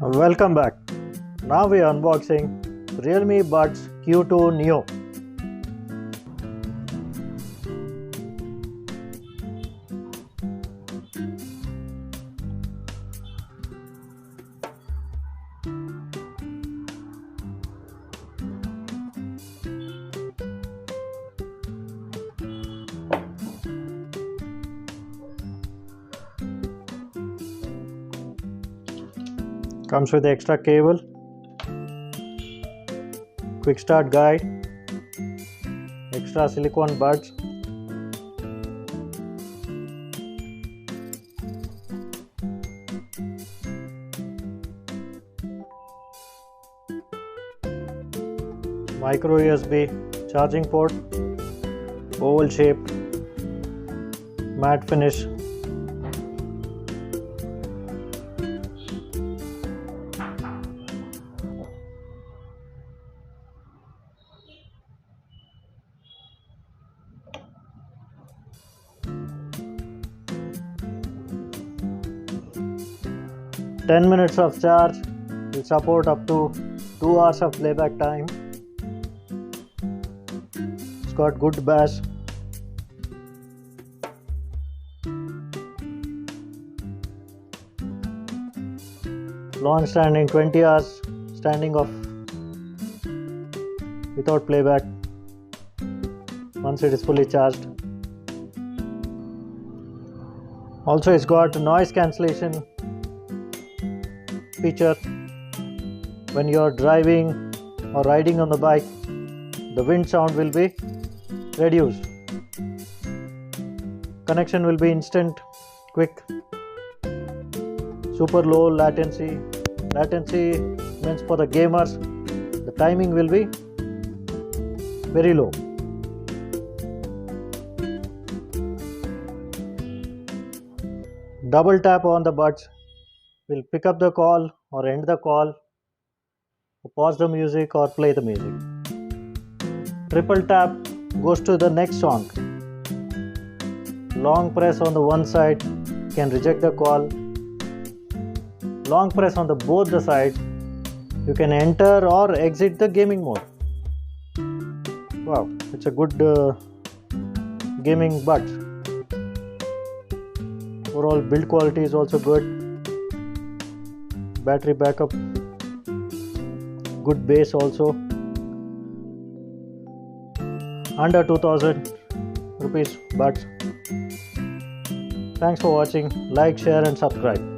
Welcome back. Now we are unboxing REALME Buds Q2 Neo. Comes with the extra cable, quick start guide, extra silicone buds, micro USB charging port, oval shape, matte finish. "10 minutes of charge will support up to 2 hours of playback time." It's got good bass. Long standing 20 hours standing off without playback once it is fully charged. Also, it's got noise cancellation feature. When you are driving or riding on the bike, the wind sound will be reduced. Connection will be instant, quick, super low latency. Latency means for the gamers, the timing will be very low. Double tap on the buds will pick up the call or end the call, or pause the music or play the music. Triple tap goes to the next song. Long press on the one side can reject the call. Long press on both the sides, you can enter or exit the gaming mode. Wow, it's a good gaming buds. Overall build quality is also good. Battery backup, good bass also. Under 2000 rupees buds. Thanks for watching. Like, share and subscribe.